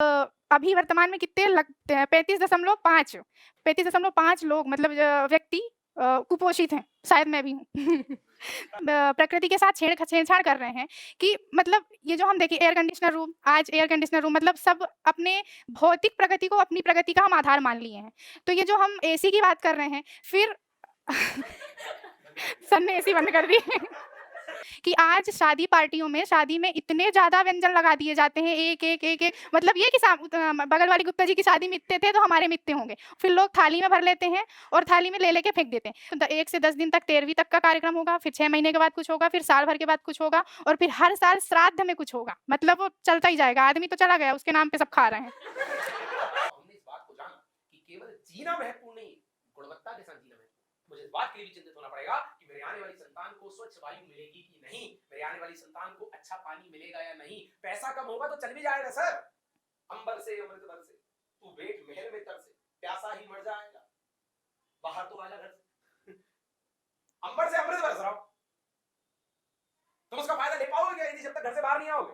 अभी वर्तमान में कितने लगते हैं? 35.5 लोग मतलब व्यक्ति कुपोषित हैं, शायद मैं भी हूँ। प्रकृति के साथ छेड़छाड़ कर रहे हैं कि मतलब ये जो हम देखिए एयर कंडीशनर रूम मतलब सब अपने भौतिक प्रगति को अपनी प्रगति का हम आधार मान लिए हैं। तो ये जो हम एसी की बात कर रहे हैं, फिर सर ने एसी बंद कर दी। कि आज शादी पार्टियों में शादी में इतने ज़्यादा व्यंजन लगा दिए जाते हैं, एक मतलब ये कि बगल वाली गुप्ता जी की शादी में इतने थे तो हमारे में इतने होंगे। फिर लोग थाली में भर लेते हैं और थाली में ले के फेंक देते हैं। तो 1 से 10 दिन तक 13वीं तक का कार्यक्रम होगा, फिर 6 महीने के बाद कुछ होगा, फिर साल भर के बाद कुछ होगा और फिर हर साल श्राद्ध में कुछ होगा। मतलब वो चलता ही जाएगा, आदमी तो चला गया, उसके नाम पे सब खा रहे हैं। हमने इस बात को जाना कि केवल जीना महत्वपूर्ण नहीं, गुणवत्ता के साथ जीना महत्वपूर्ण। मुझे इस बात के लिए भी चिंतित होना पड़ेगा कि मेरे आने वाली संतान को स्वच्छ वायु मिलेगी कि नहीं, मेरे आने वाली संतान को अच्छा पानी मिलेगा या नहीं। पैसा कम होगा तो चल भी जाएगा सर, अंबर से अमृत बरसे, तू बैठ महल में तरसे, प्यासा ही मर जाएगा, बाहर तो आजा घर से। अंबर से अमृत बरस रहा हूं, तुम उसका फायदा ले पाओगे क्या यदि जब तक घर से बाहर नहीं आओगे?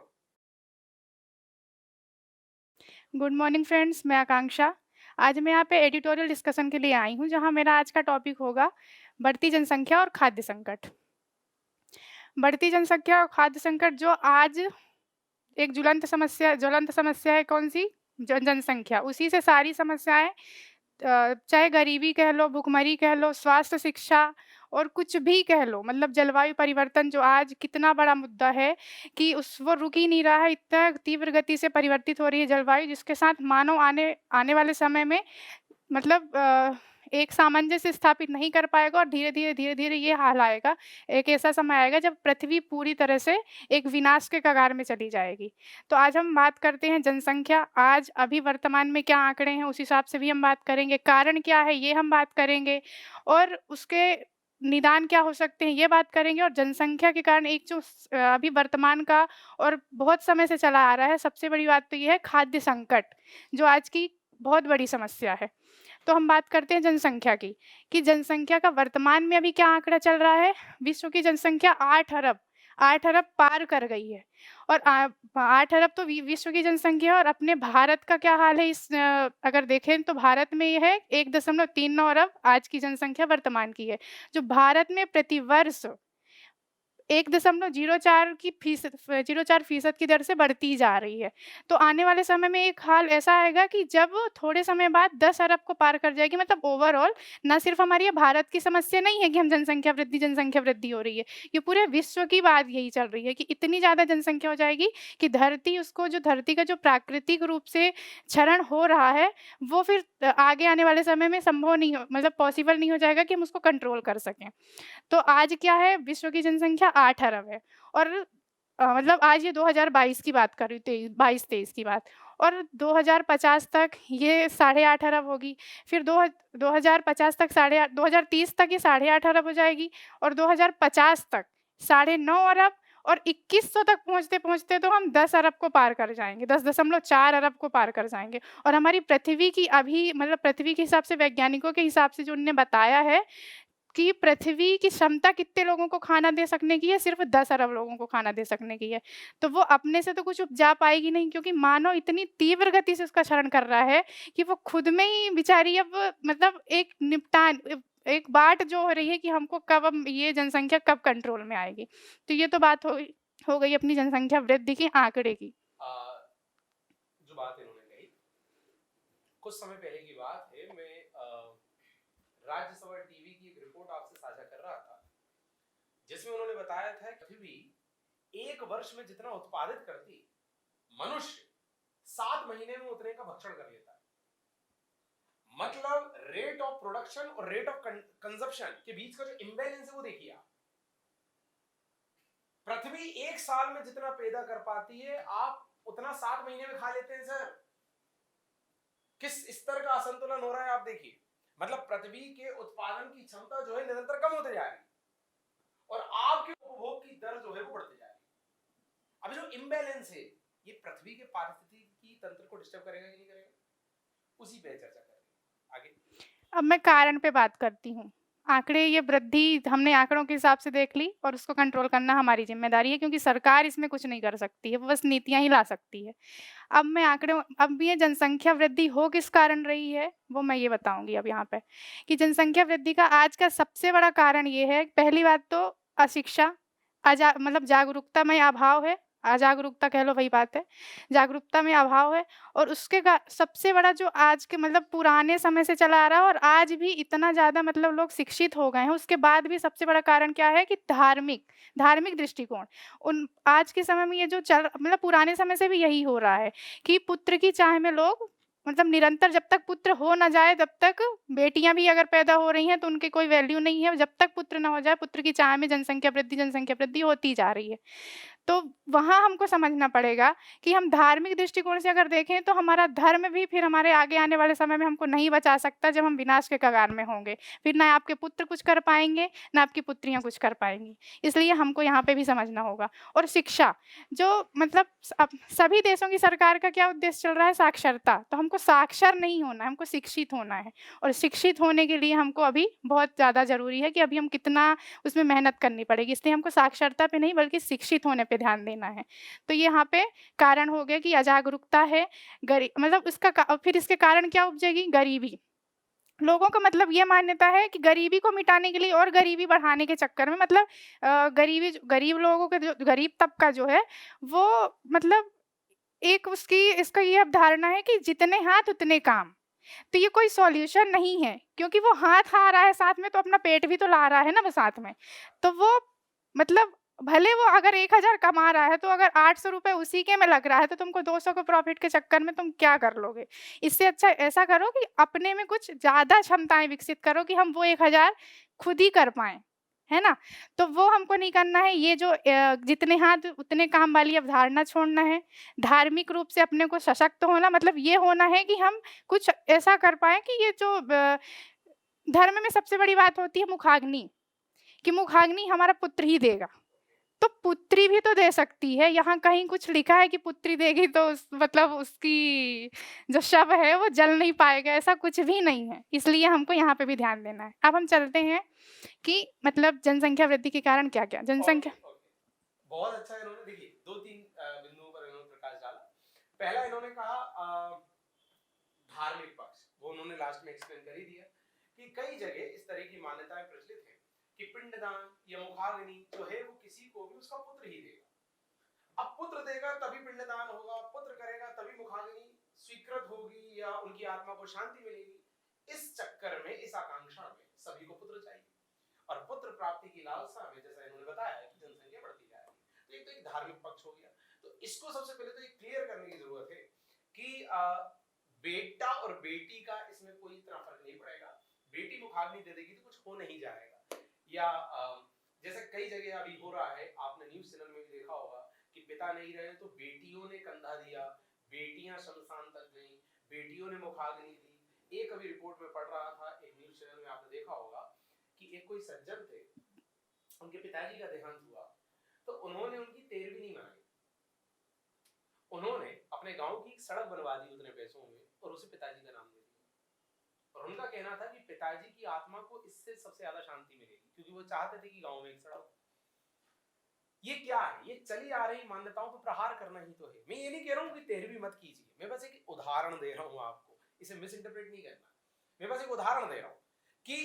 गुड मॉर्निंग फ्रेंड्स, मैं आकांक्षा। आज मैं यहाँ पे एडिटोरियल डिस्कशन के लिए आई हूँ, जहाँ मेरा आज का टॉपिक होगा बढ़ती जनसंख्या और खाद्य संकट। बढ़ती जनसंख्या और खाद्य संकट जो आज एक ज्वलंत समस्या है, कौन-सी? जनसंख्या। उसी से सारी समस्याएँ चाहे गरीबी कह लो, भुखमरी कह लो, स्वास्थ्य, शिक्षा और कुछ भी कह लो, मतलब जलवायु परिवर्तन जो आज कितना बड़ा मुद्दा है कि वो रुक ही नहीं रहा है, इतना तीव्र गति से परिवर्तित हो रही है जलवायु, जिसके साथ मानव आने आने वाले समय में मतलब एक सामंजस्य स्थापित नहीं कर पाएगा और धीरे-धीरे ये हाल आएगा, एक ऐसा समय आएगा जब पृथ्वी पूरी तरह से एक विनाश के कगार में चली जाएगी। तो आज हम बात करते हैं जनसंख्या, आज अभी वर्तमान में क्या आंकड़े हैं, उस हिसाब से भी हम बात करेंगे, कारण क्या है, ये हम बात करेंगे और उसके निदान क्या हो सकते हैं, ये बात करेंगे और जनसंख्या के कारण एक जो अभी वर्तमान का और बहुत समय से चला आ रहा है, सबसे बड़ी बात तो ये है खाद्य संकट, जो आज की बहुत बड़ी समस्या है। तो हम बात करते हैं जनसंख्या की, कि जनसंख्या का वर्तमान में अभी क्या आंकड़ा चल रहा है? विश्व की जनसंख्या 8 अरब पार कर गई है और 8 अरब तो विश्व की जनसंख्या है और अपने भारत का क्या हाल है अगर देखें तो भारत में ये है 1.39 अरब आज की जनसंख्या वर्तमान की है, जो भारत में प्रतिवर्ष 0.04% की दर से बढ़ती जा रही है। तो आने वाले समय में एक हाल ऐसा आएगा कि जब थोड़े समय बाद 10 अरब को पार कर जाएगी, मतलब ओवरऑल ना सिर्फ़ हमारी ये भारत की समस्या नहीं है कि हम जनसंख्या वृद्धि हो रही है। ये पूरे विश्व की बात यही चल रही है कि इतनी ज़्यादा जनसंख्या हो जाएगी कि धरती का जो प्राकृतिक रूप से क्षरण हो रहा है, वो फिर आगे आने वाले समय में संभव नहीं हो मतलब पॉसिबल नहीं हो जाएगा कि हम उसको कंट्रोल कर सकें। तो आज क्या है, विश्व की जनसंख्या 8 अरब है और मतलब आज ये 2022 की बात कर रही हूँ, 22-23 की बात, और 2050 तक ये 8.5 अरब होगी। फिर 2050 तक 8.5, 2030 तक ये 8.5 अरब हो जाएगी और 2050 तक 9.5 अरब और 2100 तक पहुँचते-पहुँचते तो हम 10 अरब को पार कर जाएँगे, 10.4 अरब को पार कर जाएँगे। और हमारी पृथ्वी की अभी मतलब पृथ्वी के हिसाब से, वैज्ञानिकों के हिसाब से जो उन्होंने बताया है कि पृथ्वी की क्षमता कितने लोगों को खाना दे सकने की है, सिर्फ़ 10 अरब लोगों को खाना दे सकने की है। तो वो अपने से तो कुछ उपजा पाएगी नहीं, क्योंकि मानव इतनी तीव्र गति से उसका क्षरण कर रहा है कि वो खुद में ही बेचारी अब मतलब एक बाट जो हो रही है कि हमको कब हम ये जनसंख्या कब कंट्रोल में आएगी। तो ये तो बात हो गई अपनी जनसंख्या वृद्धि के आंकड़े की। जो बात इन्होंने कही, कुछ समय पहले की बात है, मैं राज्यसभा टीवी की एक रिपोर्ट आपसे साझा कर रहा था, जिसमें उन्होंने बताया था कि पृथ्वी एक वर्ष में जितना उत्पादित करती, मनुष्य 7 महीने में उतने का भक्षण कर लेता है। मतलब रेट ऑफ प्रोडक्शन और रेट ऑफ कंजप्शन के बीच का जो इम्बैलेंस है वो देखिए आप। पृथ्वी एक साल में जितना पैदा कर पाती है, आप उतना 7 महीने में खा लेते हैं सर। किस स्तर का असंतुलन हो रहा है आप देखिए। मतलब पृथ्वी के उत्पादन की क्षमता जो है निरंतर कम होते जा रही है और आपके उपभोग की दर जो है वो बढ़ती जा रही है। अब जो इम्बैलेंस है, ये पृथ्वी के पारिस्थितिकी तंत्र को डिस्टर्ब करेगा कि नहीं करेगा, उसी पे चर्चा करेंगे आगे। अब मैं कारण पे बात करती हूँ। आंकड़े ये वृद्धि हमने आंकड़ों के हिसाब से देख ली और उसको कंट्रोल करना हमारी ज़िम्मेदारी है, क्योंकि सरकार इसमें कुछ नहीं कर सकती है, वो बस नीतियाँ ही ला सकती है। अब ये जनसंख्या वृद्धि हो किस कारण रही है, वो मैं ये बताऊँगी अब यहाँ पे, कि जनसंख्या वृद्धि का आज का सबसे बड़ा कारण ये है, पहली बात तो अशिक्षा, मतलब जागरूकता में अभाव है, अजागरूकता कह लो वही बात है, जागरूकता में अभाव है। और उसके का सबसे बड़ा जो आज के मतलब पुराने समय से चला आ रहा है और आज भी इतना ज़्यादा मतलब लोग शिक्षित हो गए हैं, उसके बाद भी सबसे बड़ा कारण क्या है कि धार्मिक दृष्टिकोण। उन आज के समय में ये जो मतलब पुराने समय से भी यही हो रहा है कि पुत्र की चाह में लोग मतलब निरंतर, जब तक पुत्र हो ना जाए तब तक, बेटियाँ भी अगर पैदा हो रही हैं तो उनकी कोई वैल्यू नहीं है, जब तक पुत्र ना हो जाए, पुत्र की चाह में जनसंख्या वृद्धि होती जा रही है। तो वहाँ हमको समझना पड़ेगा कि हम धार्मिक दृष्टिकोण से अगर देखें तो हमारा धर्म भी फिर हमारे आगे आने वाले समय में हमको नहीं बचा सकता, जब हम विनाश के कगार में होंगे। फिर ना आपके पुत्र कुछ कर पाएँगे, ना आपकी पुत्रियाँ कुछ कर पाएँगी। इसलिए हमको यहाँ पे भी समझना होगा। और शिक्षा, जो मतलब अब सभी देशों की सरकार का क्या उद्देश्य चल रहा है? साक्षरता। तो हमको साक्षर नहीं होना है, हमको शिक्षित होना है। और शिक्षित होने के लिए हमको अभी बहुत ज़्यादा ज़रूरी है कि अभी हम कितना उसमें मेहनत करनी पड़ेगी। इसलिए हमको साक्षरता पे नहीं बल्कि शिक्षित होने पे ध्यान देना है। तो ये यहाँ पे कारण हो गया कि अजागरूकता है, मतलब फिर इसके कारण क्या उपजेगी? गरीबी। लोगों का मतलब ये मान्यता है कि गरीबी को मिटाने के लिए और गरीबी बढ़ाने के चक्कर में मतलब गरीब लोगों के जो गरीब तबका जो है, वो मतलब एक उसकी इसका ये अवधारणा है कि जितने हाथ उतने काम। तो ये कोई सॉल्यूशन नहीं है, क्योंकि वो हाथ आ रहा है साथ में तो अपना पेट भी तो ला रहा है ना वो साथ में। तो वो मतलब भले वो अगर 1000 कमा रहा है तो अगर 800 रुपए उसी के में लग रहा है तो तुमको 200 के प्रॉफिट के चक्कर में तुम क्या कर लोगे? इससे अच्छा ऐसा करो कि अपने में कुछ ज़्यादा क्षमताएँ विकसित करो कि हम वो 1000 खुद ही कर पाएँ, है ना? तो वो हमको नहीं करना है, ये जो जितने हाथ उतने काम वाली अवधारणा छोड़ना है। धार्मिक रूप से अपने को सशक्त होना, मतलब ये होना है कि हम कुछ ऐसा कर पाएँ कि ये जो धर्म में सबसे बड़ी बात होती है मुखाग्नि, कि मुखाग्नि हमारा पुत्र ही देगा। तो पुत्री भी तो दे सकती है, यहाँ कहीं कुछ लिखा है कि पुत्री देगी तो मतलब उसकी जो शव है वो जल नहीं पाएगा, ऐसा कुछ भी नहीं है। इसलिए हमको यहाँ पे भी ध्यान देना है। अब हम चलते हैं कि मतलब जनसंख्या वृद्धि के कारण क्या-क्या जनसंख्या। बहुत अच्छा इन्होंने देखिए 2-3 बिंदुओं पर इन्होंने प्रकाश डाला। पहला इन्होंने कहा धार्मिक पक्ष, वो उन्होंने लास्ट में एक्सप्लेन कर ही दिया कि कई जगह इस तरह की मान्यताएं प्रचलित हैं कि पिंडदान या मुखाग्नि जो है वो किसी को भी उसका पुत्र ही देगा। अब पुत्र देगा तभी पिंडदान होगा, पुत्र करेगा तभी मुखाग्नि स्वीकृत होगी या उनकी आत्मा को शांति मिलेगी। इस चक्कर में, इस आकांक्षा में सभी को पुत्र चाहिए और पुत्र प्राप्ति की लालसा में जैसा इन्होंने बताया कि जनसंख्या बढ़ती जाएगी। तो एक धार्मिक पक्ष हो गया। तो इसको सबसे पहले तो एक क्लियर करने की जरूरत है कि बेटा और बेटी का इसमें कोई इतना फर्क नहीं पड़ेगा। बेटी मुखाग्नि दे देगी तो कुछ हो नहीं जाएगा। या जैसे कई जगह अभी हो रहा है, आपने न्यूज चैनल में भी देखा होगा कि पिता नहीं रहे तो बेटियों ने कंधा दिया, बेटियां शमशान तक गई, बेटियों ने मुखाग्नि दी। एक अभी रिपोर्ट में पढ़ रहा था, एक न्यूज चैनल में आपने देखा होगा कि एक कोई सज्जन थे, उनके पिताजी का देहांत हुआ तो उन्होंने उनकी 13वीं नहीं मनाई। उन्होंने अपने गांव की एक सड़क बनवा दी उतने पैसों में और उसे पिताजी का नाम दे दिया। और उनका कहना था कि पिताजी की आत्मा को इससे सबसे ज्यादा शांति मिलेगी, क्योंकि वो चाहते थे कि गांव में एक सड़क। ये क्या है? ये चली आ रही मान्यताओं पर प्रहार करना ही तो है। मैं ये नहीं कह रहा हूं कि 13वीं मत कीजिए, मैं बस एक उदाहरण दे रहा हूं आपको, इसे मिस इंटरप्रेट नहीं करना। मैं बस एक उदाहरण दे रहा हूं कि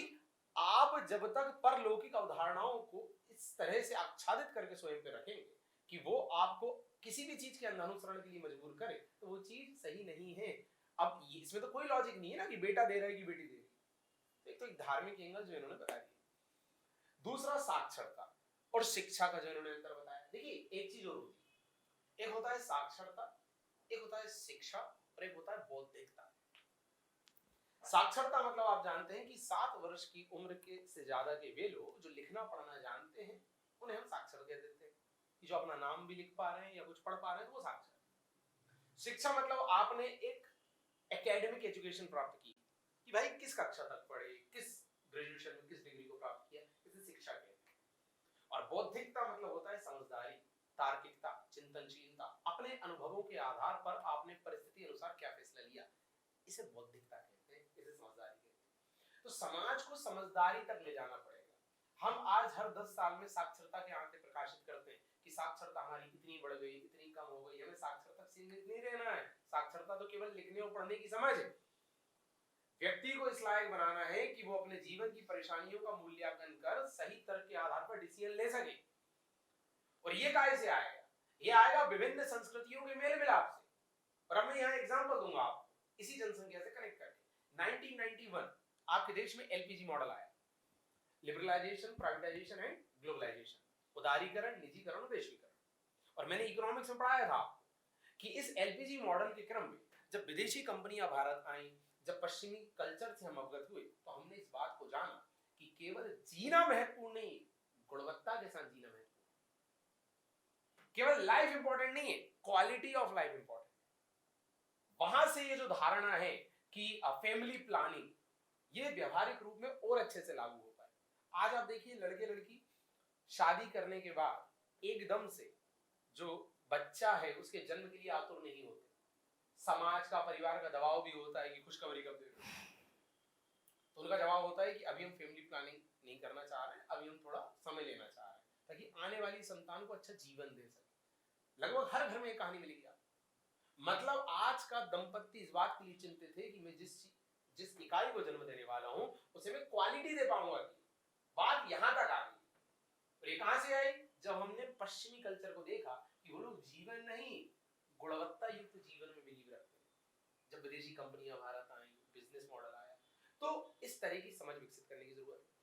आप जब तक परलौकिक अवधारणाओं को इस तरह से आच्छादित करके स्वयं पे रखेंगे कि वो आपको किसी भी चीज के अनुसरण के लिए मजबूर करे, तो वो चीज सही नहीं है। अब इसमें तो कोई लॉजिक नहीं है ना कि बेटा दे रहा है कि बेटी दे रही है। एक तो एक धार्मिक एंगल जो इन्होंने बता दिया। दूसरा साक्षरता और शिक्षा का जो इन्होंने अंतर बताया। देखिए एक चीज और होती है, एक होता है साक्षरता, एक होता है शिक्षा और एक होता है बौद्धिकता। साक्षरता मतलब आप जानते हैं कि 7 वर्ष की उम्र के से ज्यादा के वे लोग जो लिखना पढ़ना जानते हैं उन्हें हम साक्षर कह देते हैं, कि जो अपना नाम भी लिख पा रहे हैं या कुछ पढ़ पा रहे हैं तो वो साक्षर। शिक्षा मतलब आपने एक एकेडमिक एजुकेशन प्राप्त की कि भाई किस कक्षा तक पढ़े, किस ग्रेजुएशन में किस डिग्री को प्राप्त किया, इसे शिक्षा कहते हैं। और बौद्धिकता मतलब होता है समझदारी, तार्किकता, चिंतनशीलता, अपने अनुभवों के आधार पर आपने परिस्थिति अनुसार क्या फैसला लिया, इसे बौद्धिकता कहते हैं, इसे समझदारी कहते हैं। तो समाज को समझदारी तक ले जाना पड़ेगा। हम आज हर 10 साल में साक्षरता के आंकड़े प्रकाशित करते हैं कि साक्षरता हमारी इतनी बढ़ गई, इतनी कम हो गई। हमें साक्षरता सीमित नहीं रहना है। साक्षरता तो केवल लिखने और पढ़ने की समझ है। व्यक्ति को इस लायक बनाना है कि वो अपने जीवन की परेशानियों का मूल्यांकन कर सही तर्क के आधार पर डिसीजन ले सके। और ये काहे से आएगा? ये आएगा विभिन्न संस्कृतियों के मेल मिलाप से। और अब मैं यहाँ एग्जांपल दूंगा आपको इसी जनसंख्या से कनेक्ट करके। 1991 आपके देश में एलपीजी मॉडल आया। लिबरलाइजेशन, प्राइवेटाइजेशन एंड ग्लोबलाइजेशन, उदारीकरण, निजीकरण और वैश्वीकरण। और मैंने इकोनॉमिक्स में पढ़ाया था कि इस एलपीजी मॉडल के क्रम में जब विदेशी कंपनियां भारत आई, जब पश्चिमी कल्चर से हम अवगत हुए, तो हमने इस बात को जाना कि केवल जीना महत्वपूर्ण नहीं, गुणवत्ता के साथ जीना महत्वपूर्ण। केवल लाइफ इंपॉर्टेंट नहीं है, क्वालिटी ऑफ लाइफ इंपॉर्टेंट। वहां से ये जो धारणा है कि फैमिली प्लानिंग, ये व्यवहारिक रूप में और अच्छे से लागू होता है। आज आप देखिए लड़के लड़की शादी करने के बाद एकदम से जो बच्चा है उसके जन्म के लिए आतुर नहीं होते। समाज का, परिवार का दबाव भी होता है कि खुशखबरी कब दे दो। तो उनका जवाब होता है कि अभी हम फैमिली प्लानिंग नहीं करना चाह रहे हैं, अभी हम थोड़ा समय लेना चाह रहे हैं ताकि आने वाली संतान को अच्छा जीवन दे सके। लगभग हर घर में एक कहानी मिलेगी आपको। मतलब आज का दंपत्ति इस बात के लिए चिंतित है कि मैं जिस इकाई को जन्म देने वाला हूं उसे मैं क्वालिटी दे पाऊंगा। बात यहां तक आ गई। और ये कहां से आई? जब हमने पश्चिमी कल्चर को देखा कि वो लोग जीवन नहीं, गुणवत्ता युक्त जीवन में बिलीव रखते हैं। जब विदेशी कंपनियां भारत आई, बिजनेस मॉडल आया, तो इस तरह की समझ विकसित करने की जरूरत है।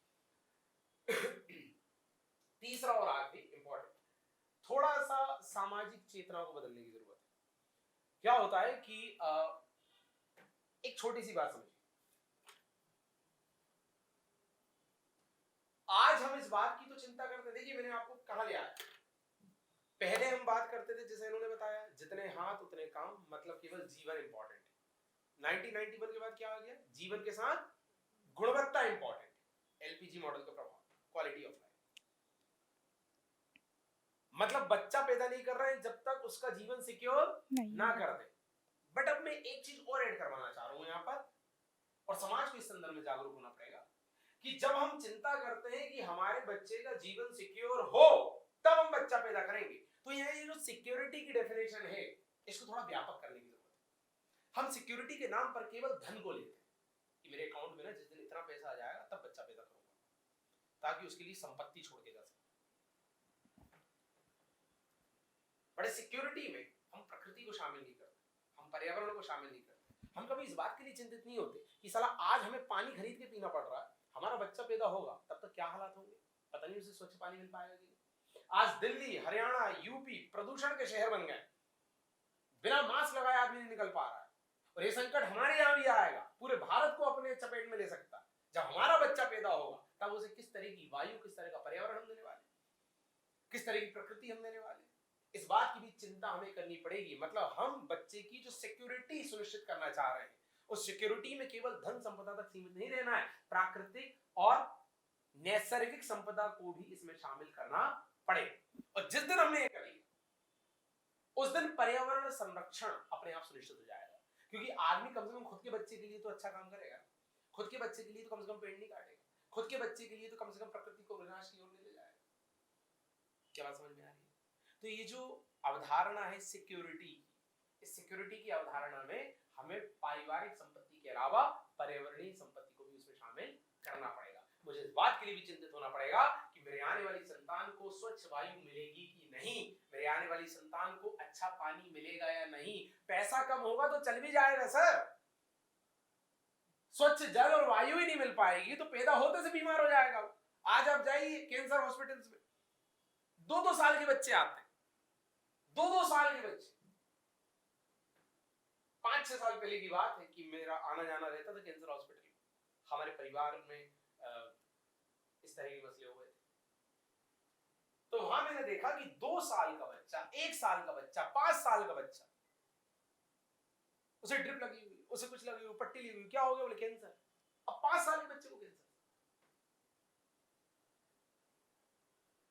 तीसरा और आखिरी इंपॉर्टेंट, थोड़ा सा सामाजिक चेतना को बदलने की जरूरत है। क्या होता है कि एक छोटी सी बात समझिए। आज हम इस बात की तो चिंता करते, देखिए मैंने आपको कहा लिया है, पहले हम बात करते थे जैसे इन्होंने बताया, जितने हाथ उतने काम, मतलब केवल जीवन इंपॉर्टेंट है। 1991 के बाद क्या आ गया? जीवन के साथ गुणवत्ता इंपॉर्टेंट है। एलपीजी मॉडल का प्रभाव, क्वालिटी ऑफ लाइफ। मतलब बच्चा पैदा नहीं कर रहे हैं जब तक उसका जीवन सिक्योर ना कर दे। बट अब मैं एक चीज और ऐड करवाना चाह रहा हूं यहां पर, और समाज को इस संदर्भ में जागरूक होना पड़ेगा कि जब हम चिंता करते हैं कि हमारे बच्चे का जीवन सिक्योर हो, तब हम बच्चा पैदा करेंगे। तो ये जो सिक्योरिटी की डेफिनेशन है, इसको थोड़ा व्यापक करने की जरूरत है। हम सिक्योरिटी के नाम पर केवल धन को लेते हैं कि मेरे अकाउंट में ना जिस दिन इतना पैसा आ जाएगा तब बच्चा पैदा करूंगा, ताकि उसके लिए संपत्ति छोड़ के जा सके। बड़े सिक्योरिटी में हम प्रकृति को शामिल नहीं करते, हम पर्यावरण को शामिल नहीं करते। हम कभी इस बात के लिए चिंतित नहीं होते कि साला आज हमें पानी खरीद के पीना पड़ रहा है, हमारा बच्चा पैदा होगा तब तक क्या हालात होंगे, पता नहीं उसे स्वच्छ पानी मिल पाएगा कि नहीं। आज दिल्ली, हरियाणा, यूपी प्रदूषण के शहर बन गए, बिना मास्क लगाए आदमी नहीं निकल पा रहा है। और ये संकट हमारे यहाँ भी आएगा, पूरे भारत को अपने चपेट में ले सकता है। जब हमारा बच्चा पैदा होगा तब उसे किस तरह की वायु, किस तरह का पर्यावरण हम देने वाले, किस तरह की प्रकृति हम देने वाले, इस बात की भी चिंता हमें करनी पड़ेगी। मतलब हम बच्चे की जो सिक्योरिटी सुनिश्चित करना चाह रहे हैं, उस सिक्योरिटी में केवल धन संपदा तक सीमित नहीं रहना है, प्राकृतिक और नैसर्गिक संपदा को भी इसमें शामिल करना पड़ेगा। और जिस दिन हमने ये कर लिया, उस दिन पर्यावरण संरक्षण अपने आप सुनिश्चित हो जाएगा। क्योंकि आदमी कम से कम खुद के बच्चे के लिए तो अच्छा काम करेगा, खुद के बच्चे के लिए तो कम से कम पेड़ नहीं काटेगा, खुद के बच्चे के लिए तो कम से कम प्रकृति को विनाश की ओर ले जाएगा। क्या बात समझ में आ रही है? तो ये जो अवधारणा है सिक्योरिटी, इस सिक्योरिटी की अवधारणा में हमें पारिवारिक संपत्ति के अलावा पर्यावरणीय संपत्ति को भी उसमें शामिल करना पड़ेगा। मुझे इस बात के लिए भी चिंतित होना पड़ेगा कि मेरे आने वाली संतान को स्वच्छ वायु मिलेगी कि नहीं, मेरे आने वाली संतान को अच्छा पानी मिलेगा या नहीं। पैसा कम होगा तो चल भी जाएगा सर, स्वच्छ जल और वायु ही नहीं मिल पाएगी तो पैदा होते से बीमार हो जाएगा। आज आप जाइए कैंसर हॉस्पिटल्स में, 2-2 साल के बच्चे आते हैं, 2-2 साल के बच्चे। 5-6 साल पहले की बात है कि मेरा आना जाना रहता था कैंसर हॉस्पिटल में। हमारे परिवार में इस तरह के मसले हुए थे, तो वहां मैंने देखा कि 2 साल का बच्चा, 1 साल का बच्चा, 5 साल का बच्चा, उसे ड्रिप लगी हुई, उसे कुछ लगी हुई, पट्टी लगी हुई, क्या हो गया? बोले कैंसर। अब 5 साल के बच्चे को कैंसर।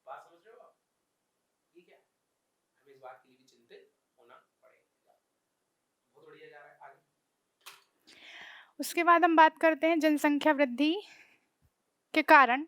बात समझ रहे हो आप? ये क्या है? हमें इस बात के लिए भी चिंतित होना पड़ेगा। बहुत बढ़िया जा रहा है आगे। उसके बाद हम बात करते हैं जनसंख्या वृद्धि के कारण।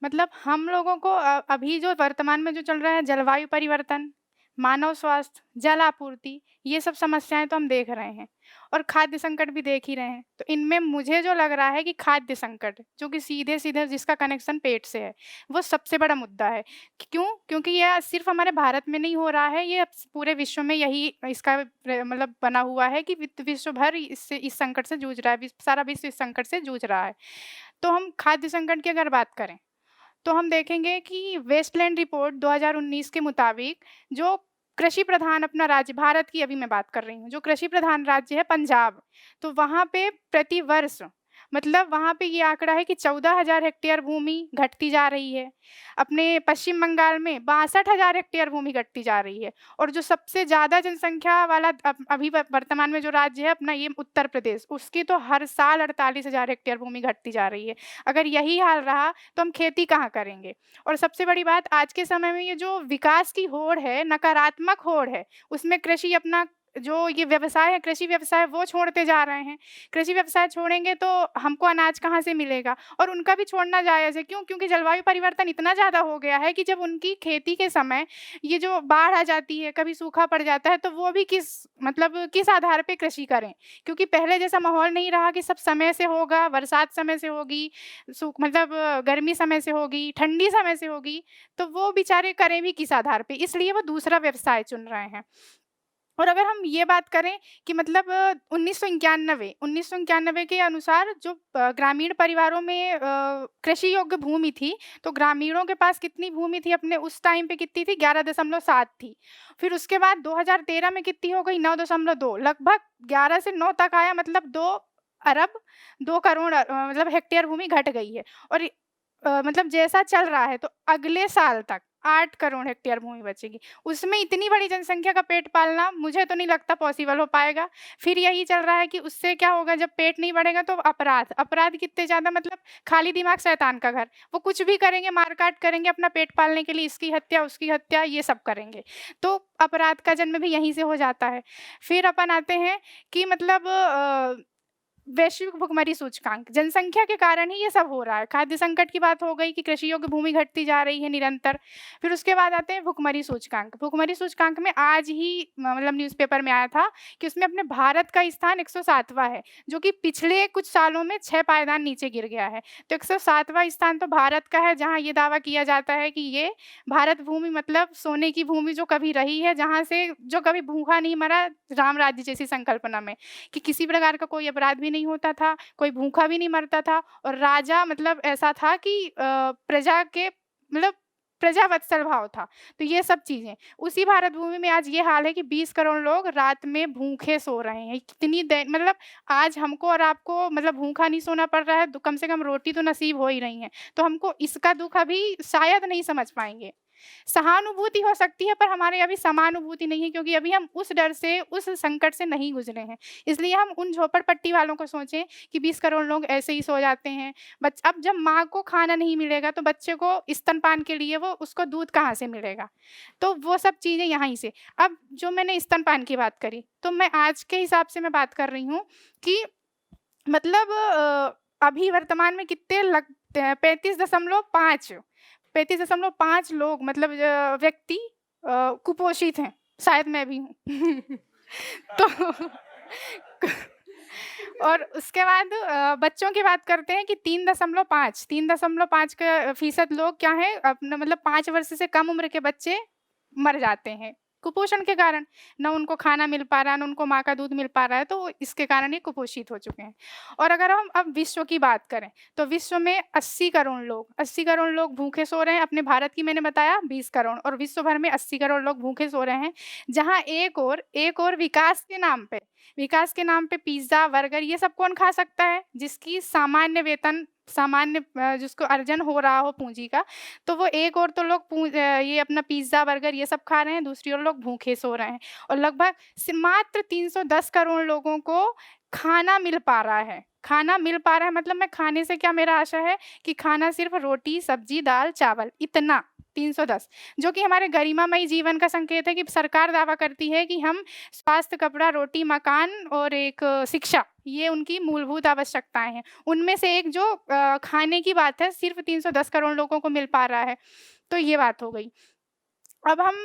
मतलब हम लोगों को अभी जो वर्तमान में जो चल रहा है जलवायु परिवर्तन, मानव स्वास्थ्य, जल आपूर्ति, ये सब समस्याएँ तो हम देख रहे हैं और खाद्य संकट भी देख ही रहे हैं। तो इनमें मुझे जो लग रहा है कि खाद्य संकट, जो कि सीधे-सीधे जिसका कनेक्शन पेट से है, वो सबसे बड़ा मुद्दा है। क्यों? क्योंकि ये सिर्फ़ हमारे भारत में नहीं हो रहा है, ये पूरे विश्व में यही इसका मतलब बना हुआ है कि विश्व भर इस संकट से जूझ रहा है, सारा विश्व इस संकट से जूझ रहा है। तो हम खाद्य संकट की अगर बात करें, तो हम देखेंगे कि वेस्टलैंड रिपोर्ट 2019 के मुताबिक जो कृषि प्रधान अपना राज्य, भारत की अभी मैं बात कर रही हूँ, जो कृषि प्रधान राज्य है पंजाब, तो वहाँ पे प्रति वर्ष मतलब वहाँ पे ये आंकड़ा है कि 14,000 हेक्टेयर भूमि घटती जा रही है। अपने पश्चिम बंगाल में 62,000 हेक्टेयर भूमि घटती जा रही है और जो सबसे ज़्यादा जनसंख्या वाला अभी वर्तमान में जो राज्य है अपना ये उत्तर प्रदेश, उसकी तो हर साल 48,000 हेक्टेयर भूमि घटती जा रही है। अगर यही हाल रहा तो हम खेती कहाँ करेंगे? और सबसे बड़ी बात, आज के समय में ये जो विकास की होड़ है, नकारात्मक होड़ है, उसमें कृषि अपना जो ये व्यवसाय है, कृषि व्यवसाय वो छोड़ते जा रहे हैं। कृषि व्यवसाय छोड़ेंगे तो हमको अनाज कहाँ से मिलेगा? और उनका भी छोड़ना जायज़ है। क्यों? क्योंकि जलवायु परिवर्तन इतना ज़्यादा हो गया है कि जब उनकी खेती के समय ये जो बाढ़ आ जाती है, कभी सूखा पड़ जाता है, तो वो भी किस आधार पे कृषि करें? क्योंकि पहले जैसा माहौल नहीं रहा कि सब समय से होगा, बरसात समय से होगी, गर्मी समय से होगी, ठंडी समय से होगी, तो वो बेचारे करें भी किस आधार पे? इसलिए वो दूसरा व्यवसाय चुन रहे हैं। और अगर हम ये बात करें कि मतलब 1991 के अनुसार जो ग्रामीण परिवारों में कृषि योग्य भूमि थी, तो ग्रामीणों के पास कितनी भूमि थी अपने उस टाइम पे कितनी थी? 11.7 थी। फिर उसके बाद 2013 में कितनी हो गई? 9.2, लगभग 11 से 9 तक आया, मतलब 2 अरब 2 करोड़ मतलब हेक्टेयर भूमि घट गई है। और मतलब जैसा चल रहा है तो अगले साल तक 8 करोड़ हेक्टेयर भूमि बचेगी। उसमें इतनी बड़ी जनसंख्या का पेट पालना मुझे तो नहीं लगता पॉसिबल हो पाएगा। फिर यही चल रहा है कि उससे क्या होगा, जब पेट नहीं बढ़ेगा तो अपराध कितने ज़्यादा, मतलब खाली दिमाग शैतान का घर। वो कुछ भी करेंगे, मार-काट करेंगे अपना पेट पालने के लिए, इसकी हत्या, उसकी हत्या, ये सब करेंगे। तो अपराध का जन्म भी यहीं से हो जाता है। फिर अपन आते हैं कि मतलब वैश्विक भुखमरी सूचकांक, जनसंख्या के कारण ही ये सब हो रहा है। खाद्य संकट की बात हो गई कि कृषि योग्य भूमि घटती जा रही है निरंतर। फिर उसके बाद आते हैं भुखमरी सूचकांक। भुखमरी सूचकांक में आज ही मतलब न्यूज़पेपर में आया था कि उसमें अपने भारत का स्थान 107वां है, जो कि पिछले कुछ सालों में 6 पायदान नीचे गिर गया है। तो 107वां स्थान तो भारत का है, जहाँ ये दावा किया जाता है कि ये भारत भूमि मतलब सोने की भूमि जो कभी रही है, जहाँ से जो कभी भूखा नहीं मरा, राम राज्य जैसी संकल्पना में, कि किसी प्रकार का कोई अपराध भी नहीं होता था, कोई भूखा भी नहीं मरता था और राजा मतलब ऐसा था कि प्रजा के मतलब प्रजावत्सल भाव था। तो ये सब चीज़ें, उसी भारत भूमि में आज ये हाल है कि 20 करोड़ लोग रात में भूखे सो रहे हैं। कितनी दे मतलब आज हमको और आपको मतलब भूखा नहीं सोना पड़ रहा है, तो कम से कम रोटी तो नसीब हो ही रही है। तो हमको इसका दुःख अभी शायद नहीं समझ पाएँगे। सहानुभूति हो सकती है, पर हमारे अभी समानुभूति नहीं है, क्योंकि अभी हम उस डर से, उस संकट से नहीं गुज़रे हैं। इसलिए हम उन झोपड़पट्टी वालों को सोचें कि 20 करोड़ लोग ऐसे ही सो जाते हैं। अब जब माँ को खाना नहीं मिलेगा, तो बच्चे को स्तनपान के लिए वो उसको दूध कहाँ से मिलेगा? तो वो सब चीज़ें यहाँ से। अब जो मैंने स्तनपान की बात करी, तो मैं आज के हिसाब से मैं बात कर रही हूँ कि मतलब अभी वर्तमान में कितने 35.5 लोग मतलब व्यक्ति कुपोषित हैं, शायद मैं भी हूँ। तो और उसके बाद बच्चों की बात करते हैं कि 3.5 का फ़ीसद लोग क्या हैं, अपना मतलब 5 वर्ष से कम उम्र के बच्चे मर जाते हैं, कुपोषण के कारण। ना उनको खाना मिल पा रहा है, ना उनको माँ का दूध मिल पा रहा है, तो इसके कारण ये कुपोषित हो चुके हैं। और अगर हम अब विश्व की बात करें, तो विश्व में 80 करोड़ लोग भूखे सो रहे हैं। अपने भारत की मैंने बताया 20 करोड़, और विश्व भर में 80 करोड़ लोग भूखे सो रहे हैं। जहाँ एक और विकास के नाम पे पिज़्ज़ा, बर्गर, ये सब कौन खा सकता है? जिसकी सामान्य वेतन, जिसको अर्जन हो रहा हो पूँजी का, तो वो एक और तो लोग ये अपना पिज़्ज़ा, बर्गर ये सब खा रहे हैं, दूसरी ओर लोग भूखे सो रहे हैं। और लगभग मात्र 310 करोड़ लोगों को खाना मिल पा रहा है। मतलब मैं खाने से क्या मेरा आशा है कि खाना सिर्फ़ रोटी, सब्ज़ी, दाल, चावल, इतना 310, जो कि हमारे गरिमामयी जीवन का संकेत है कि सरकार दावा करती है कि हम स्वास्थ्य, कपड़ा, रोटी, मकान और एक शिक्षा, ये उनकी मूलभूत आवश्यकताएँ हैं। उनमें से एक जो खाने की बात है, सिर्फ़ 310 करोड़ लोगों को मिल पा रहा है। तो ये बात हो गई। अब हम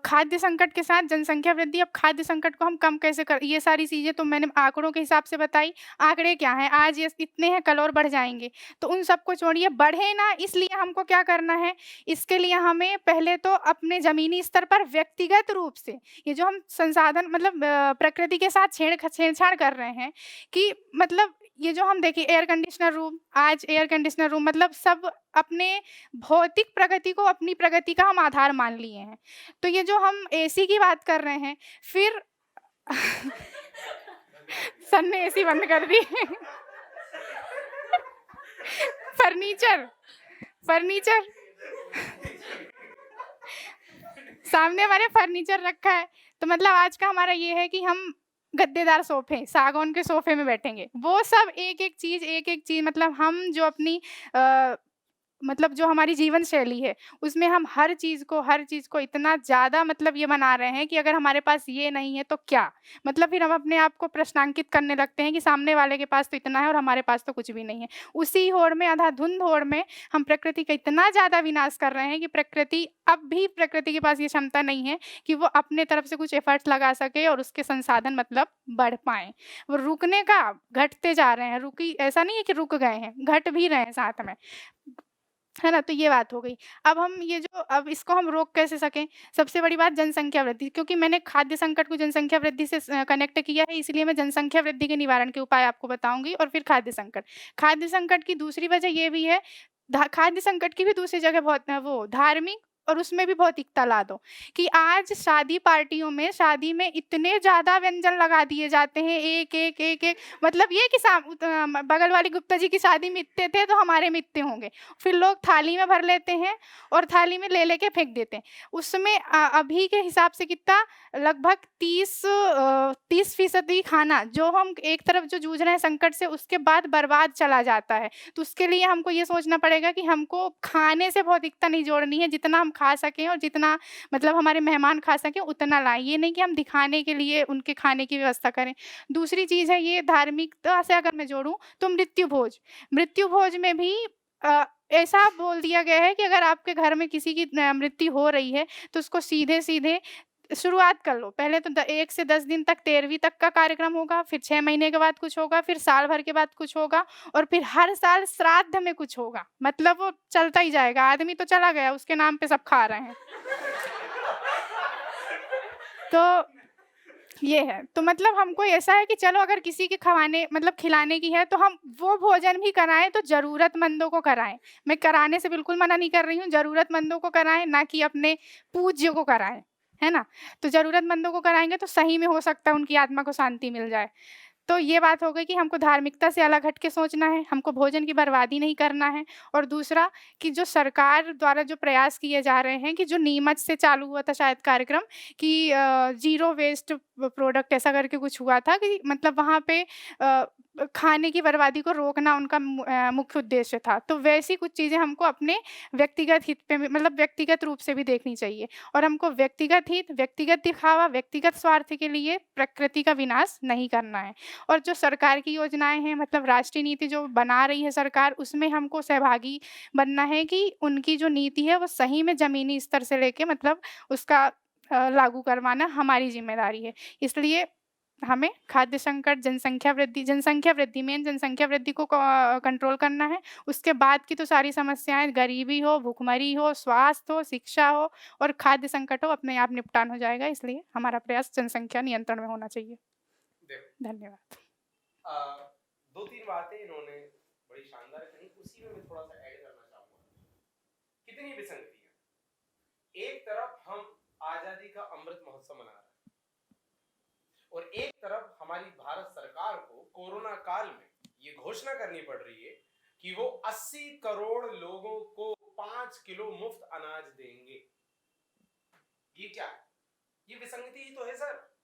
खाद्य संकट के साथ जनसंख्या वृद्धि, अब खाद्य संकट को हम कम कैसे कर, ये सारी चीज़ें तो मैंने आँकड़ों के हिसाब से बताई। आँकड़े क्या हैं? आज ये इतने हैं, कल और बढ़ जाएँगे। तो उन सबको छोड़िए, बढ़े ना, इसलिए हमको क्या करना है? इसके लिए हमें पहले तो अपने ज़मीनी स्तर पर व्यक्तिगत रूप से ये जो हम संसाधन मतलब प्रकृति के साथ छेड़छाड़ कर रहे हैं कि मतलब ये जो हम देखिए एयर कंडीशनर रूम, आज एयर कंडीशनर रूम मतलब सब अपने भौतिक प्रगति को अपनी प्रगति का हम आधार मान लिए हैं। तो ये जो हम एसी की बात कर रहे हैं, फिर सर ने एसी बंद कर दी। फर्नीचर, फर्नीचर सामने हमारे फर्नीचर रखा है, तो मतलब आज का हमारा ये है कि हम गद्देदार सोफ़े, सागौन के सोफ़े में बैठेंगे। वो सब एक-एक चीज़ मतलब हम जो अपनी मतलब जो हमारी जीवन शैली है, उसमें हम हर चीज़ को इतना ज़्यादा मतलब ये बना रहे हैं कि अगर हमारे पास ये नहीं है तो क्या? मतलब फिर हम अपने आप को प्रश्नांकित करने लगते हैं कि सामने वाले के पास तो इतना है और हमारे पास तो कुछ भी नहीं है। उसी होड़ में, अंधाधुंध होड़ में हम प्रकृति का इतना ज़्यादा विनाश कर रहे हैं कि अब भी प्रकृति के पास ये क्षमता नहीं है कि वो अपने तरफ से कुछ एफ़र्ट्स लगा सके और उसके संसाधन मतलब बढ़ पाएँ। वो रुकने का घटते जा रहे हैं, रुकी ऐसा नहीं है कि रुक गए हैं, घट भी रहे हैं साथ में। है ना? तो ये बात हो गई। अब इसको हम रोक कैसे सकें? सबसे बड़ी बात जनसंख्या वृद्धि, क्योंकि मैंने खाद्य संकट को जनसंख्या वृद्धि से कनेक्ट किया है, इसलिए मैं जनसंख्या वृद्धि के निवारण के उपाय आपको बताऊँगी और फिर खाद्य संकट। खाद्य संकट की दूसरी वजह ये भी है, खाद्य संकट की भी दूसरी जगह बहुत वो धार्मिक, और उसमें भी भौतिकता ला दो कि आज शादी में इतने ज़्यादा व्यंजन लगा दिए जाते हैं, एक मतलब ये कि बगल वाली गुप्ता जी की शादी में इतने थे, तो हमारे में इतने होंगे। फिर लोग थाली में भर लेते हैं और थाली में ले के फेंक देते हैं। उसमें अभी के हिसाब से कितना लगभग 30% खाना जो हम एक तरफ जो जूझ रहे हैं संकट से, उसके बाद बर्बाद चला जाता है। तो उसके लिए हमको ये सोचना पड़ेगा कि हमको खाने से भौतिकता नहीं जोड़नी है, जितना हम खा सकें और जितना मतलब हमारे मेहमान खा सकें उतना लाएँ। ये नहीं कि हम दिखाने के लिए उनके खाने की व्यवस्था करें। दूसरी चीज़ है ये धार्मिकता से अगर मैं जोड़ूँ तो मृत्यु भोज। मृत्यु भोज में भी ऐसा बोल दिया गया है कि अगर आपके घर में किसी की मृत्यु हो रही है तो उसको सीधे-सीधे शुरुआत कर लो। पहले तो 1 से 10 दिन तक 13वीं तक का कार्यक्रम होगा, फिर 6 महीने के बाद कुछ होगा, फिर साल भर के बाद कुछ होगा और फिर हर साल श्राद्ध में कुछ होगा। मतलब वो चलता ही जाएगा, आदमी तो चला गया, उसके नाम पे सब खा रहे हैं। तो ये है। तो मतलब हमको ऐसा है कि चलो अगर किसी के खिलाने की है तो हम वो भोजन भी कराएँ तो ज़रूरतमंदों को कराएँ। मैं कराने से बिल्कुल मना नहीं कर रही हूँ, ज़रूरतमंदों को कराएँ, ना कि अपने पूज्य को कराएँ। है ना? तो ज़रूरतमंदों को कराएँगे तो सही में हो सकता है उनकी आत्मा को शांति मिल जाए। तो ये बात हो गई कि हमको धार्मिकता से अलग हट के सोचना है, हमको भोजन की बर्बादी नहीं करना है और दूसरा कि जो सरकार द्वारा जो प्रयास किए जा रहे हैं कि जो नीमच से चालू हुआ था शायद कार्यक्रम कि ज़ीरो वेस्ट प्रोडक्ट ऐसा करके कुछ हुआ था कि मतलब वहाँ पे खाने की बर्बादी को रोकना उनका मुख्य उद्देश्य था। तो वैसी कुछ चीज़ें हमको अपने व्यक्तिगत हित पे भी मतलब व्यक्तिगत रूप से भी देखनी चाहिए और हमको व्यक्तिगत हित, व्यक्तिगत दिखावा, व्यक्तिगत स्वार्थ के लिए प्रकृति का विनाश नहीं करना है। और जो सरकार की योजनाएँ हैं मतलब राष्ट्रीय नीति जो बना रही है सरकार, उसमें हमको सहभागी बनना है कि उनकी जो नीति है वो सही में ज़मीनी स्तर से लेके मतलब उसका लागू करवाना हमारी ज़िम्मेदारी है। इसलिए हमें खाद्य संकट, जनसंख्या वृद्धि को कंट्रोल करना है। उसके बाद की तो सारी समस्याएँ गरीबी हो, भुखमरी हो, स्वास्थ्य हो, शिक्षा हो और खाद्य संकट हो, अपने आप निपटान हो जाएगा। इसलिए हमारा प्रयास जनसंख्या नियंत्रण में होना चाहिए। धन्यवाद। 2-3 बातें इन्होंने बड़ी शानदार कही, उसी में मैं थोड़ा-सा ऐड करना चाहूँगा। कितनी विसंगति है। एक तरफ हम आज़ादी का अमृत महोत्सव मना रहे हैं और एक तरफ हमारी भारत सरकार को कोरोना काल में ये घोषणा करनी पड़ रही है कि वो 80 करोड़ लोगों को 5 किलो मुफ्त अनाज देंगे। ये क्या है? ये विसंगति ही तो है सर।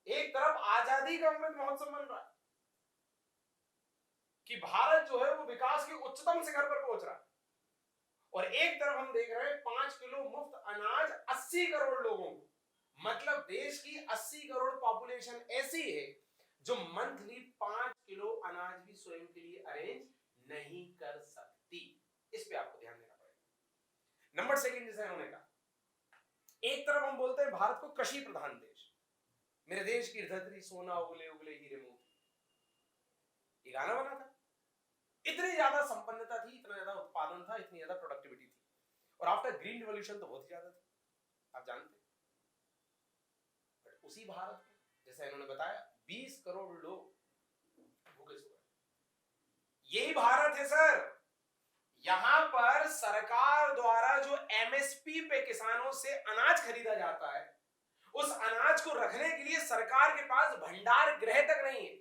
एक तरफ आजादी का अमृत महोत्सव बन रहा है कि भारत जो है वो विकास के उच्चतम शिखर पर पहुंच रहा है और एक तरफ हम देख रहे हैं 5 किलो मुफ्त अनाज 80 करोड़ लोगों को। मतलब देश की 80 करोड़ पॉपुलेशन ऐसी है जो मंथली 5 किलो अनाज भी स्वयं के लिए अरेंज नहीं कर सकती। इस पे आपको ध्यान देना पड़ेगा। नंबर सेकंड, जैसे उन्होंने कहा, एक तरफ हम बोलते हैं भारत को कृषि प्रधान देश, मेरे देश की धरती सोना उगले उगले हीरे मोती, ये गाना बना था। इतनी ज्यादा संपन्नता थी, इतना ज्यादा उत्पादन था, इतनी ज्यादा प्रोडक्टिविटी थी, और आफ्टर ग्रीन रिवॉल्यूशन तो बहुत ज्यादा थी, आप जानते हैं। बट उसी भारत में, जैसा इन्होंने बताया, 20 करोड़ लोग भूखे सो गए। यही भारत है सर, यहां पर सरकार द्वारा जो एमएसपी पे किसानों से अनाज खरीदा जाता है, उस अनाज को रखने के लिए सरकार के पास भंडार गृह तक नहीं है।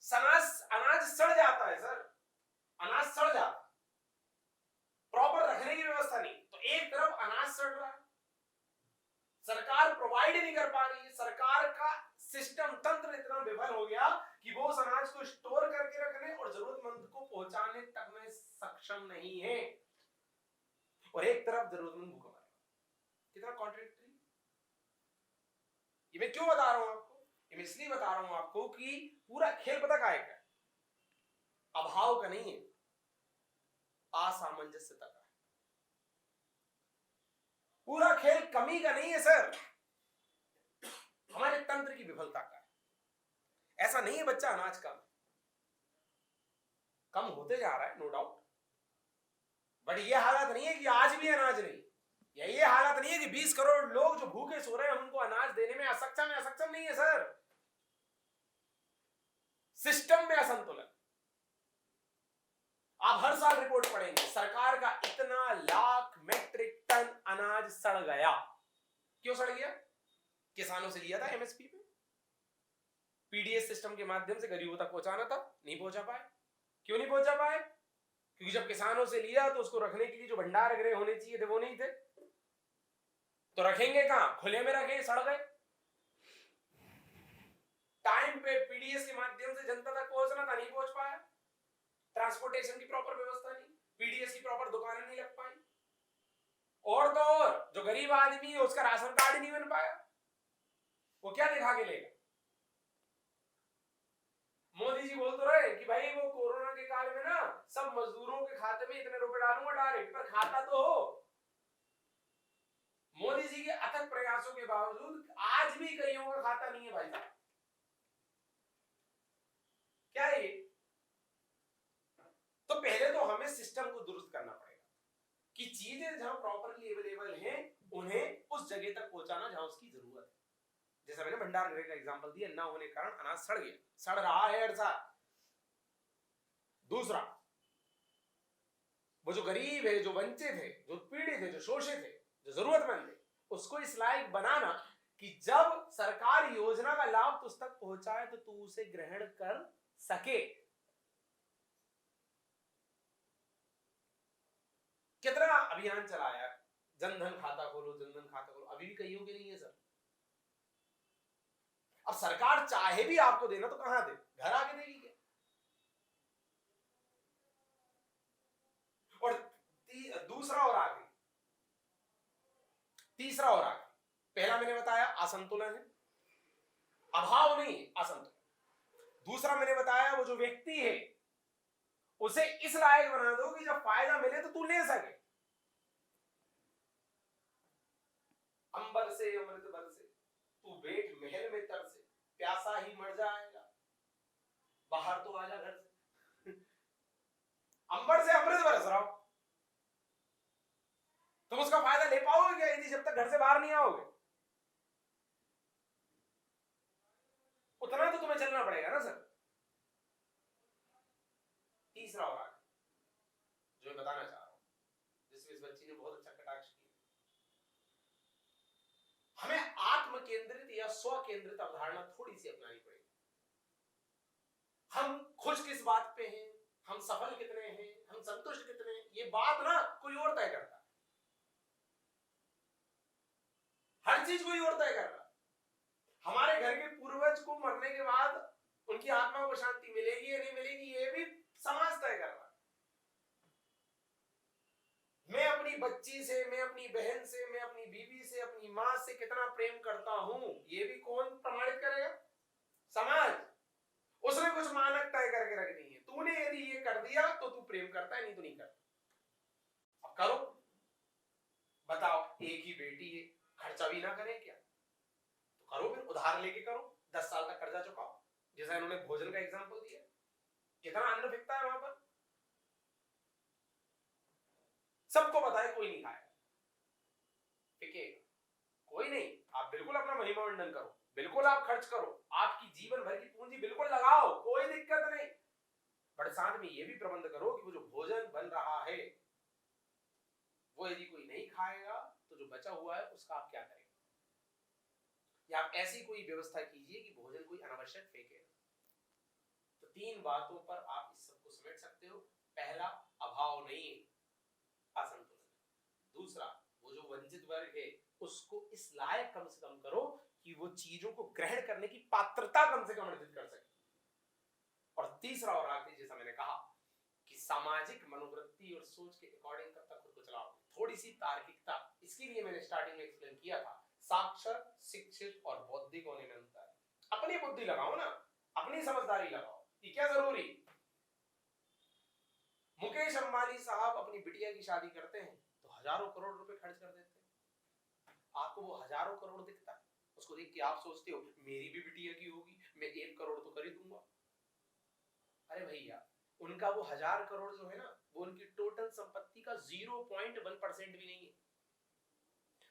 अनाज सड़ जाता है सर, अनाज सड़ जाता है, प्रॉपर रखने की व्यवस्था नहीं। तो एक तरफ अनाज सड़ रहा है, सरकार प्रोवाइड नहीं कर पा रही है, सरकार का सिस्टम तंत्र इतना विफल हो गया कि वो उस अनाज को स्टोर करके रखने और जरूरतमंद को पहुंचाने तक में सक्षम नहीं है, और एक तरफ जरूरतमंद भूखा मर रहा। कितना कॉन्ट्रडिक्टरी। ये मैं क्यों बता रहा हूं आपको? ये मैं इसलिए बता रहा हूं आपको कि पूरा खेल पता का है, अभाव का नहीं है, असामंजस्यता का। पूरा खेल कमी का नहीं है सर, हमारे तंत्र की विफलता का है। ऐसा नहीं है बच्चा अनाज कम होते जा रहा है, नो डाउट, बट ये हालत नहीं है कि आज भी अनाज नहीं, या ये हालत नहीं है कि 20 करोड़ लोग जो भूखे सो रहे हैं उनको अनाज देने में असक्षम नहीं है सर। सिस्टम में असंतुलन। आप हर साल रिपोर्ट पढ़ेंगे, सरकार का इतना लाख मेट्रिक टन अनाज सड़ गया। क्यों सड़ गया? किसानों से लिया था एमएसपी पे, पीडीएस सिस्टम के माध्यम से गरीबों तक पहुंचाना था, नहीं पहुंचा पाए। क्यों नहीं पहुंचा पाए? क्योंकि जब किसानों से लिया तो उसको रखने के लिए जो भंडार गृह होने चाहिए थे वो नहीं थे, तो रखेंगे कहां? खुले में रखे, सड़ गए। टाइम पे पीडीएस के माध्यम से जनता तक पहुंचना था, नहीं पहुंच पाया। ट्रांसपोर्टेशन की प्रॉपर व्यवस्था नहीं, पीडीएस की प्रॉपर दुकानें नहीं लग पाई, और तो और जो गरीब आदमी है उसका राशन कार्ड नहीं बन पाया, वो क्या दिखा के लेगा? मोदी जी बोल तो रहे कि भाई वो कोरोना के काल में ना सब मजदूरों के खाते में इतने रुपए डालूंगा डायरेक्ट, पर खाता तो हो। मोदी जी के अथक प्रयासों के बावजूद आज भी कईयों का खाता नहीं है भाई साहब। क्या है ये? तो पहले तो हमें सिस्टम को दुरुस्त करना पड़ेगा कि चीजें जहां प्रॉपरली अवेलेबल हैं उन्हें उस जगह तक पहुंचाना जहां उसकी जरूरत है। जैसा मैंने भंडार गृह का एग्जांपल दिया, ना होने के कारण अनाज सड़ गया, सड़ रहा है हर साल। दूसरा, वो जो गरीब है, जो वंचित है, जो पीड़ित है, जो शोषित है, जो जरूरतमंद है, उसको इस लायक बनाना कि जब सरकार योजना का लाभ तुझ तक पहुंचाए तो तू उसे ग्रहण कर सके। कितना अभियान चलाया, जनधन खाता खोलो, जनधन खाता खोलो, अभी भी कईयों के नहीं है सर। अब सरकार चाहे भी आपको देना तो कहां दे? घर आके देगी क्या? और दूसरा और आगे, तीसरा और आगे। पहला मैंने बताया असंतुलन है, अभाव नहीं, असंतुलन। दूसरा मैंने बताया वो जो व्यक्ति है उसे इस लायक बना दो कि जब फायदा मिले तो तू ले सके। अंबर से अमृत बरसे, तू बैठ महल में तरसे, प्यासा ही मर जाएगा, बाहर तो आजा घर से। अंबर से अमृत बरस रहा हो, तुम उसका फायदा ले पाओगे क्या यदि जब तक घर से बाहर नहीं आओगे? उतना तो तुम्हें चलना पड़ेगा ना सर। तीसरा और आगे जो मैं बताना चाह रहा हूं, जिसमें इस बच्ची ने बहुत अच्छा कटाक्ष किया, हमें आत्म केंद्रित या स्व केंद्रित अवधारणा थोड़ी सी अपनानी पड़ेगी। हम खुश किस बात पे हैं, हम सफल कितने हैं, हम संतुष्ट कितने हैं, ये बात ना कोई और तय करता है। हर चीज कोई और तय कर रहा है। हमारे घर के पूर्वज को मरने के बाद उनकी आत्मा को शांति मिलेगी या नहीं मिलेगी, ये भी समाज तय कर रहा है। मैं अपनी बच्ची से, मैं अपनी बहन से, मैं अपनी बीवी से, अपनी मां से कितना प्रेम करता हूं, ये भी कौन प्रमाणित करेगा? भी ना करें क्या? तो करो, फिर उधार लेके करो, 10 साल तक कर्जा चुकाओ। जैसा इन्होंने भोजन का एग्जांपल दिया, कितना अन्न बिकता है वहां पर, सबको पता है, कोई नहीं खाएगा, बिकेगा कोई नहीं। आप बिल्कुल अपना महिमा मंडन करो, बिल्कुल आप खर्च करो, आपकी जीवन भर की पूंजी बिल्कुल लगाओ, कोई दिक्कत नहीं। बट साथ में ये भी प्रबंध करो कि वो जो भोजन बन रहा है वो यदि कोई नहीं खाएगा तो जो बचा हुआ है उसका आप क्या करेंगे, या आप ऐसी कोई व्यवस्था कीजिए कि भोजन कोई अनावश्यक फेंके। तो 3 बातों पर आप इस सबको समेट सकते हो। पहला, अभाव नहीं है, असंतुलन। दूसरा, वो जो वंचित वर्ग है उसको इस लायक कम से कम करो कि वो चीजों को ग्रहण करने की पात्रता कम से कम अर्जित कर सके। और तीसरा और आखिरी, जैसा मैंने कहा कि सामाजिक मनोवृत्ति और सोच के अकॉर्डिंग कब तक खुद को चलाओ, थोड़ी सी तार्किकता। इसके लिए मैंने स्टार्टिंग में एक्सप्लेन किया था, साक्षर, शिक्षित और बौद्धिक होने में अंतर है। अपनी बुद्धि लगाओ ना, अपनी समझदारी लगाओ, ये क्या जरूरी। मुकेश अंबानी साहब अपनी बिटिया की शादी करते हैं तो हजारों करोड़ रुपए खर्च कर देते हैं। आपको वो हजारों करोड़ दिखता है, उसको देख के आप सोचते हो मेरी भी बिटिया की होगी, मैं 1 करोड़ तो कर ही दूंगा। अरे भैया, उनका वो 1000 करोड़ जो है ना, वो उनकी टोटल संपत्ति का 0.1% भी नहीं है।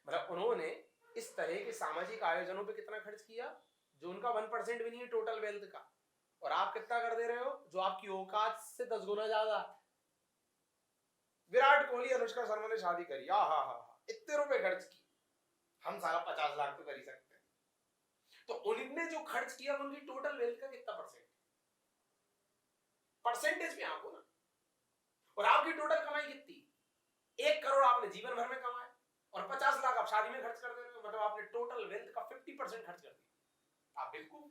मतलब उन्होंने इस तरह के सामाजिक आयोजनों पे कितना खर्च किया जो उनका 1% भी नहीं है टोटल वेल्थ का, और आप कितना कर दे रहे हो जो आपकी औकात से 10 गुना ज्यादा। विराट कोहली, अनुष्का शर्मा ने शादी करी, इतने रुपए खर्च किए, हम सारा 50 लाख तो कर ही सकते हैं। तो उन्होंने जो खर्च किया उनकी टोटल वेल्थ का कितना परसेंटेज में आपको ना, और आपकी टोटल कमाई कितनी, 1 करोड़ आपने जीवन भर में कमाया और 50 लाख आप शादी में खर्च कर दे रहे हो, मतलब आपने टोटल वेल्थ का 50% खर्च कर दिया। आप बिल्कुल